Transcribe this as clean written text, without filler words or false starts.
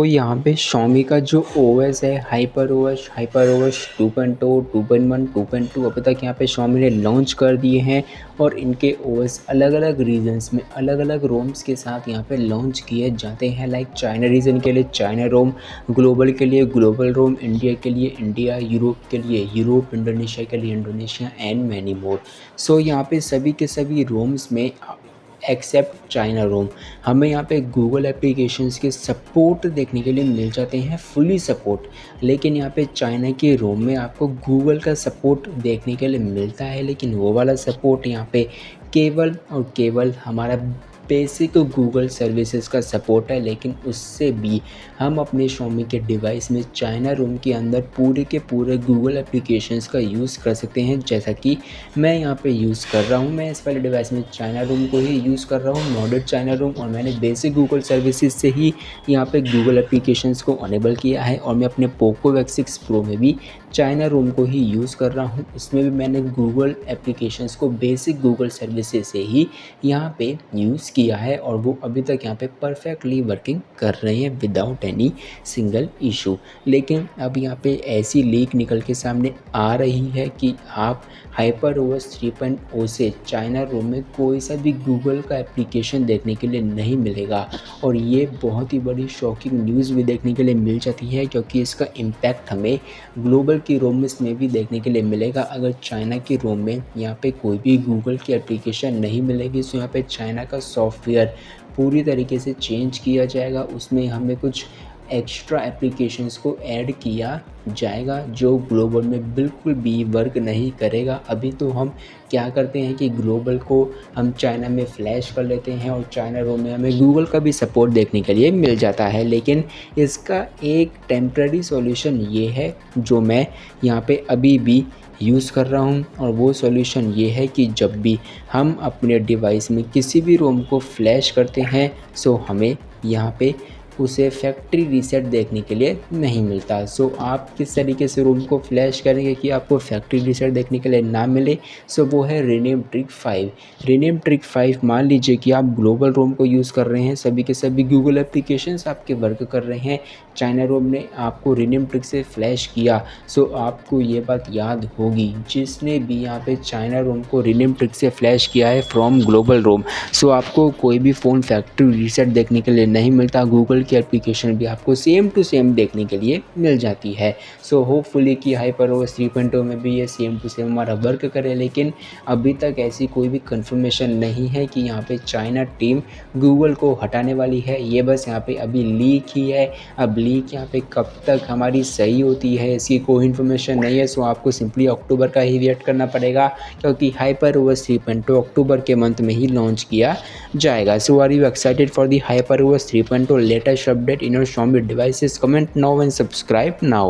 यहाँ पे Xiaomi का जो ओएस है हाइपर ओएस 2.0, 2.1, 2.2 अभी तक यहाँ पे Xiaomi ने लॉन्च कर दिए हैं और इनके ओएस अलग अलग रीजन्स में अलग अलग रोम्स के साथ यहाँ पे लॉन्च किए जाते हैं। लाइक चाइना रीजन के लिए चाइना रोम, ग्लोबल के लिए ग्लोबल रोम, इंडिया के लिए इंडिया, यूरोप के लिए यूरोप, इंडोनेशिया के लिए इंडोनेशिया एंड मैनी मोर। यहाँ पे सभी के सभी रोम्स में एक्सेप्ट चाइना रोम हमें यहाँ पे गूगल एप्लीकेशंस के सपोर्ट देखने के लिए मिल जाते हैं, फुली सपोर्ट। लेकिन यहाँ पे चाइना के रोम में आपको गूगल का सपोर्ट देखने के लिए मिलता है, लेकिन वो वाला सपोर्ट यहाँ पे केवल और केवल हमारा बेसिक गूगल सर्विसेज का सपोर्ट है। लेकिन उससे भी हम अपने Xiaomi के डिवाइस में चाइना रोम के अंदर पूरे के पूरे गूगल एप्लीकेशंस का यूज़ कर सकते हैं, जैसा कि मैं यहाँ पे यूज़ कर रहा हूँ। मैं इस वाले डिवाइस में चाइना रोम को ही यूज़ कर रहा हूँ, मॉडर्न चाइना रोम, और मैंने बेसिक गूगल सर्विसेज से ही यहाँ पे गूगल एप्लीकेशंस को अनेबल किया है। और मैं अपने पोको X6 प्रो में भी चाइना रोम को ही यूज़ कर रहा हूँ। उसमें भी मैंने गूगल एप्लीकेशंस को बेसिक गूगल सर्विसेज से ही यहाँ पे यूज़ किया है और वो अभी तक यहाँ पे परफेक्टली वर्किंग कर रहे हैं विदाउट एनी सिंगल इशू। लेकिन अब यहाँ पे ऐसी लीक निकल के सामने आ रही है कि आप हाइपर ओएस 3.0 से चाइना रोम में कोई सा भी गूगल का एप्लीकेशन देखने के लिए नहीं मिलेगा। और ये बहुत ही बड़ी शॉकिंग न्यूज़ भी देखने के लिए मिल जाती है, क्योंकि इसका इम्पैक्ट हमें ग्लोबल की रोम्स में भी देखने के लिए मिलेगा। अगर चाइना की रोम में यहाँ पे कोई भी गूगल की एप्लीकेशन नहीं मिलेगी तो यहाँ पे चाइना का सॉफ्टवेयर पूरी तरीके से चेंज किया जाएगा। उसमें हमें कुछ एक्स्ट्रा एप्लीकेशंस को ऐड किया जाएगा जो ग्लोबल में बिल्कुल भी वर्क नहीं करेगा। अभी तो हम क्या करते हैं कि ग्लोबल को हम चाइना में फ्लैश कर लेते हैं और चाइना रोम में हमें गूगल का भी सपोर्ट देखने के लिए मिल जाता है। लेकिन इसका एक टेम्प्रेरी सॉल्यूशन ये है जो मैं यहाँ पे अभी भी यूज़ कर रहा हूँ, और वो सॉल्यूशन ये है कि जब भी हम अपने डिवाइस में किसी भी रोम को फ्लैश करते हैं हमें यहाँ पे उसे फैक्ट्री रीसेट देखने के लिए नहीं मिलता। आप किस तरीके से रोम को फ्लैश करेंगे कि आपको फैक्ट्री रीसेट देखने के लिए ना मिले? वो है रीनेम ट्रिक 5। रीनेम ट्रिक 5, मान लीजिए कि आप ग्लोबल रोम को यूज़ कर रहे हैं, सभी के सभी गूगल एप्लीकेशंस आपके वर्क कर रहे हैं, चाइना रोम ने आपको रीनेम ट्रिक से फ्लैश किया। आपको ये बात याद होगी, जिसने भी यहाँ पे चाइना रोम को रीनेम ट्रिक से फ्लैश किया है फ्रॉम ग्लोबल रोम, आपको कोई भी फ़ोन फैक्ट्री रीसेट देखने के लिए नहीं मिलता। गूगल की एप्लीकेशन भी आपको सेम टू सेम देखने के लिए मिल जाती है। होपफुली कि हाइपर ओएस 3.0 में भी ये सेम टू सेम हमारा वर्क करे। लेकिन अभी तक ऐसी कोई भी कंफर्मेशन नहीं है कि यहाँ पे चाइना टीम गूगल को हटाने वाली है। ये बस यहाँ पे अभी लीक ही है। अब लीक यहाँ पे कब तक हमारी सही होती है इसकी कोई इन्फॉर्मेशन नहीं है। आपको सिंपली अक्टूबर का ही वेट करना पड़ेगा, क्योंकि हाइपर ओएस 3.0 अक्टूबर के मंथ में ही लॉन्च किया जाएगा। Are you excited for the Hyper OS 3.0 latest update in your Xiaomi devices? Comment now and subscribe now.